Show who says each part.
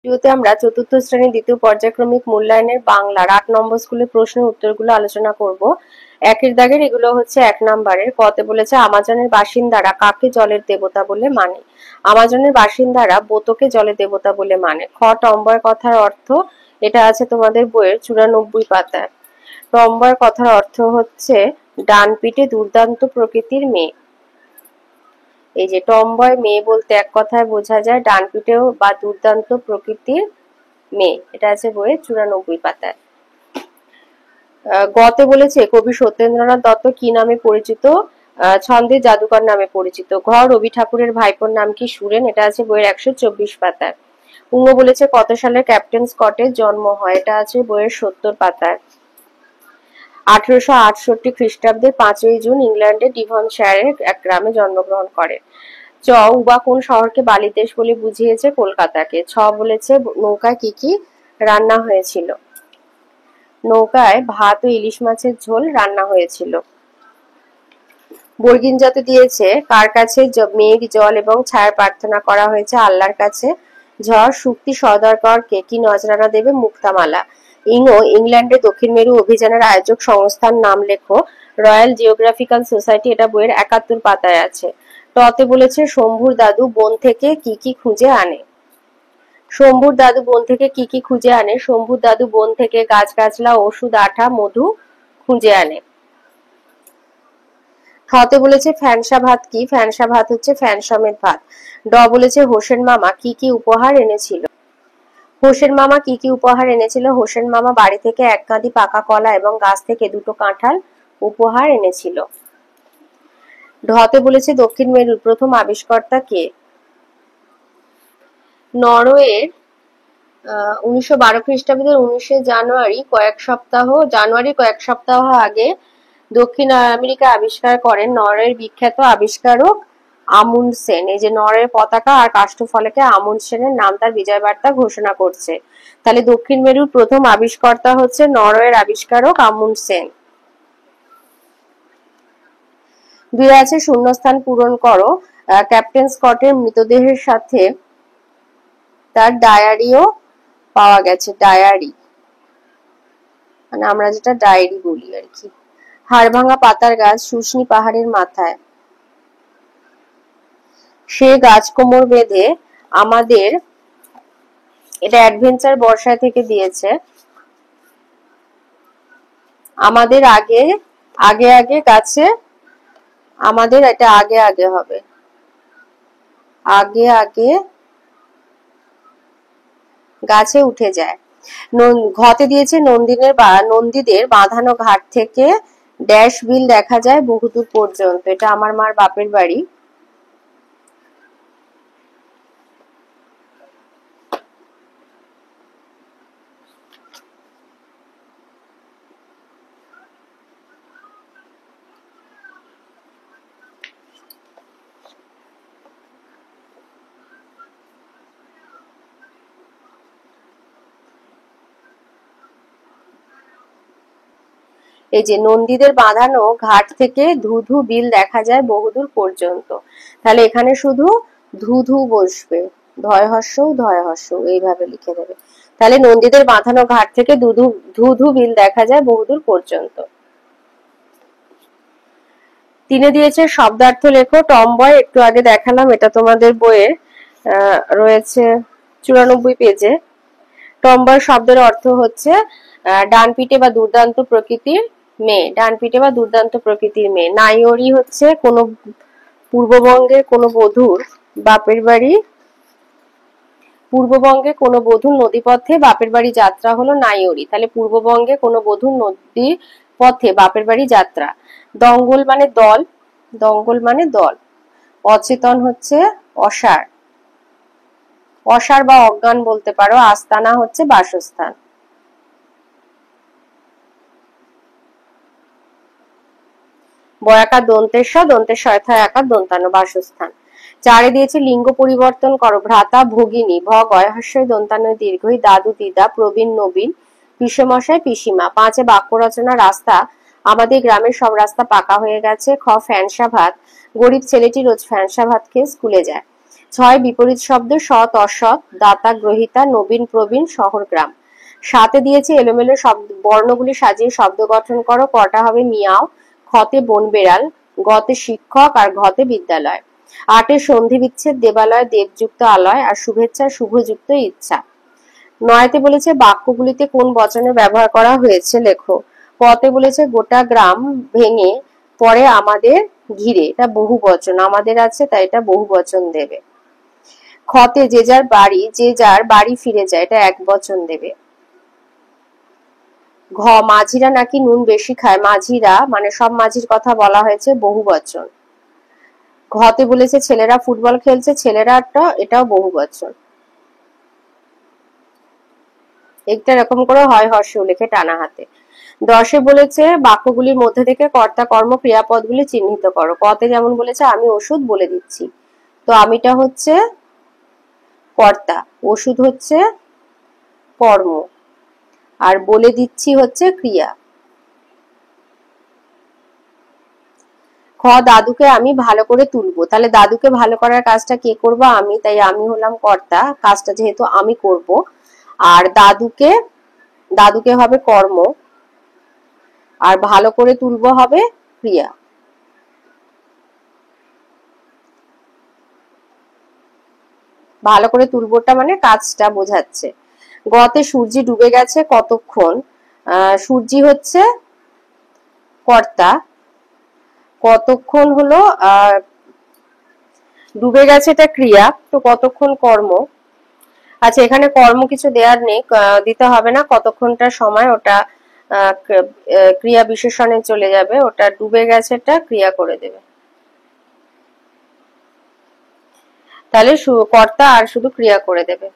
Speaker 1: ভিডিওতে আমরা চতুর্থ শ্রেণীর দ্বিতীয় পর্যায়ক্রমিক মূল্যায়নের বাংলার ৮ নম্বর স্কুলের প্রশ্নের উত্তরগুলো আলোচনা করব। একের দাগের এগুলো হচ্ছে ১ নম্বরের। কতে বলেছে আমাজনের বাসিন্দারা কাকে জলের দেবতা বলে মানে। আমাজনের বাসিন্দারা বোতকে জলের দেবতা বলে মানে। খ টম্বয় কথার অর্থ, এটা আছে তোমাদের বইয়ের ৯৪ পাতায়। টম্বয় কথার অর্থ হচ্ছে ডান পিঠে দুর্দান্ত প্রকৃতির মেয়ে। এই যে টমবয় মেয়ে বলতে এক কথায় বোঝা যায় ডান পিঠেও বা দুর্দান্ত প্রকৃতির মেয়ে। এটা আছে বইয়ের ৯৪ পাতায়। গতে বলেছে কবি সত্যেন্দ্রনাথ দত্ত কি নামে পরিচিত। ছন্দের জাদুকর নামে পরিচিত। ঘ রবি ঠাকুরের ভাইপোর নাম কি সুরেন। এটা আছে বইয়ের ১২৪ পাতায়। উঙ্গ বলেছে কত সালে ক্যাপ্টেন স্কটের জন্ম হয়। এটা আছে বইয়ের ৭০ পাতায়। ১৮৬৮ খ্রিস্টাব্দে ৫ই জুন ইংল্যান্ডের ডিভনশায়ারের এক গ্রামে জন্মগ্রহণ করে। চ উবা কোন শহরকে বালির দেশ বলে বুঝিয়েছে। কলকাতাকে। ছ বলেছে নৌকায় কি কি রান্না হয়েছিল। নৌকায় ভাত ও ইলিশ মাছের ঝোল রান্না হয়েছিল। বর্গিন যাতে দিয়েছে কার কাছে মেঘ জল এবং ছায়ার প্রার্থনা করা হয়েছে। আল্লাহর কাছে। ঝ শুক্তি সওদাগরকে কি নজরানা দেবে। মুক্তামালা। ইংও ইংল্যান্ডে দক্ষিণ মেরু অভিযানের আয়োজক সংস্থার নাম লেখো। Royal geographical society. এটা বইয়ের ৭১ পাতায় আছে। টতে বলেছে শম্ভুর দাদু বন থেকে কি কি খুঁজে আনে। শম্ভুর দাদু বন থেকে কি কি খুঁজে আনে। শম্ভুর দাদু বন থেকে গাছগাছলা ওষুধ আঠা মধু খুঁজে আনে। খতে বলেছে ফ্যানসা ভাত কি। ফ্যানসা ভাত হচ্ছে ফ্যান সমেত ভাত। ড বলেছে হোসেন মামা কি কি উপহার এনেছিল। হোসেন মামা কি কি উপহার এনেছিল। হোসেন মামা বাড়ি থেকে ১ কাঁদি পাকা কলা এবং গাছ থেকে ২টো কাঁঠাল উপহার এনেছিল। ঢতে বলেছে দক্ষিণ মেরুর প্রথম আবিষ্কর্তা কে। নরওয়ের ১৯১২ খ্রিস্টাব্দের ১৯শে জানুয়ারির কয়েক সপ্তাহ আগে দক্ষিণ আমেরিকা আবিষ্কার করেন নরওয়ের বিখ্যাত আবিষ্কারক আমুন্ডসেন। এই যে নরওয়ের পতাকা আর কাষ্ঠফলকে আমুন্ডসেনের নাম তার বিজয় বার্তা ঘোষণা করছে। তাহলে দক্ষিণ মেরুর প্রথম আবিষ্কর্তা হচ্ছে নরওয়ের আবিষ্কারক আমুন্ডসেন। ২ আছে শূন্যস্থান পূরণ করো। ক্যাপ্টেন স্কটের মৃতদেহের সাথে তার ডায়েরিও পাওয়া গেছে। ডায়েরি মানে আমরা যেটা ডায়েরি বলি আর কি। হাড়ভাঙা পাতার গাছ শুশনি পাহাড়ের মাথায়। সে গাছ কোমর বেঁধে আমাদের, এটা অ্যাডভেঞ্চার বর্ষায় থেকে দিয়েছে। আমাদের আগে আগে গাছে, আমাদের এটা আগে আগে হবে। আগে আগে গাছে উঠে যায়। ঘতে দিয়েছে নন্দীদের বাঁধানো ঘাট থেকে ড্যাশ বিল দেখা যায় বহুদূর পর্যন্ত। এটা আমার মার বাপের বাড়ি। এই যে নন্দীদের বাঁধানো ঘাট থেকে ধুধু বিল দেখা যায় বহুদূর পর্যন্ত। তাহলে এখানে শুধু ধুধু বসবে, ধয় হর্ষ এইভাবে লিখে দেবে। তাহলে নন্দীদের বাঁধানো ঘাট থেকে ধুধু বিল দেখা যায় বহুদূর পর্যন্ত। ৩ দিয়েছে শব্দার্থ লেখো। টমবয় একটু আগে দেখালাম, এটা তোমাদের বইয়ের রয়েছে ৯৪ পেজে। টমবয় শব্দের অর্থ হচ্ছে ডান পিঠে বা দুর্দান্ত প্রকৃতির মেয়ে। ডান পিঠে বা দুর্দান্ত প্রকৃতির মেয়ে। নাইওরি হচ্ছে কোন পূর্ববঙ্গের কোন বধূর বাপের বাড়ি, পূর্ববঙ্গে কোন বধূর নদীপথে বাপের বাড়ি যাত্রা হলো নাইওরি। তাহলে পূর্ববঙ্গে কোন বধূর নদীর পথে বাপের বাড়ি যাত্রা। দঙ্গল মানে দল, দঙ্গল মানে দল। অচেতন হচ্ছে অসার, অসার বা অজ্ঞান বলতে পারো। আস্তানা হচ্ছে বাসস্থান। বয়াকার দন্তেশ আকার দন্তান্ন বাসস্থান। ৪ দিয়েছে লিঙ্গ পরিবর্তন করো। ভ্রাতা ভগিনী, ভ গয় হর্ষই দন্তান্ন দীর্ঘই, দাদু দিদা, প্রবীণ নবীন, পিসেমশাই পিসিমা। ৫ বাক্য রচনা। রাস্তা, আমাদের গ্রামের সব রাস্তা পাকা হয়ে গেছে। খ ফ্যানসা ভাত, গরিব ছেলেটি রোজ ফ্যানসা ভাত খেয়ে স্কুলে যায়। 6 বিপরীত শব্দ সৎ অসৎ, দাতা গ্রহিতা, নবীন প্রবীণ, শহর গ্রাম। 7 দিয়েছে এলোমেলো শব্দ বর্ণগুলি সাজিয়ে শব্দ গঠন করো। কটা হবে মিয়াও, খতে বন বেড়াল, গতে শিক্ষক আর ঘতে বিদ্যালয়। 8 সন্ধি বিচ্ছেদ দেবালয় দেবযুক্ত আলয় আর শুভেচ্ছা শুভযুক্ত ইচ্ছা। 9 বলেছে বাক্যগুলিতে কোন বচনের ব্যবহার করা হয়েছে লেখো। পতে বলেছে গোটা গ্রাম ভেঙে পরে আমাদের ঘিরে, এটা বহু বচন, আমাদের আছে তাই এটা বহু বচন দেবে। খতে যে যার বাড়ি ফিরে যায়, এটা এক বচন দেবে। ঘ মাঝিরা নাকি নুন বেশি খায়, মাঝিরা মানে সব মাঝির কথা বলা হয়েছে, বহু বচন। ঘতে বলেছে ছেলেরা ফুটবল খেলছে, ছেলেরাটা এটাও বহু বচন। একটা এরকম করে হয় হর্ষে লিখে টানা হাতে। 10 বলেছে বাক্যগুলির মধ্যে থেকে কর্তা কর্ম ক্রিয়াপদগুলি চিহ্নিত করো। কতে যেমন বলেছে আমি ওষুধ বলে দিচ্ছি, তো আমিটা হচ্ছে কর্তা, ওষুধ হচ্ছে কর্ম, আর বলে দিচ্ছি হচ্ছে ক্রিয়া। খ দাদুকে আমি ভালো করে তুলবো, তাহলে দাদুকে ভালো করার কাজটা কে করবো, আমি, তাই আমি হলাম কর্তা, কাজটা যেহেতু আমি করব। আর দাদুকে হবে কর্ম, আর ভালো করে তুলবো হবে ক্রিয়া। ভালো করে তুলবোটা মানে কাজটা বোঝাচ্ছে। গতে সূর্যি ডুবে গেছে কতক্ষণ, সূর্যি হচ্ছে কর্তা, কতক্ষণ হলো ডুবে গেছে এটা ক্রিয়া, তো কতক্ষণ কর্ম। আচ্ছা এখানে কর্ম কিছু দেওয়ার নেই, দিতে হবে না, কতক্ষণটা সময় ওটা ক্রিয়া বিশেষণে চলে যাবে, ওটা ডুবে গেছে এটা ক্রিয়া করে দেবে। তাহলে কর্তা আর শুধু ক্রিয়া করে দেবে।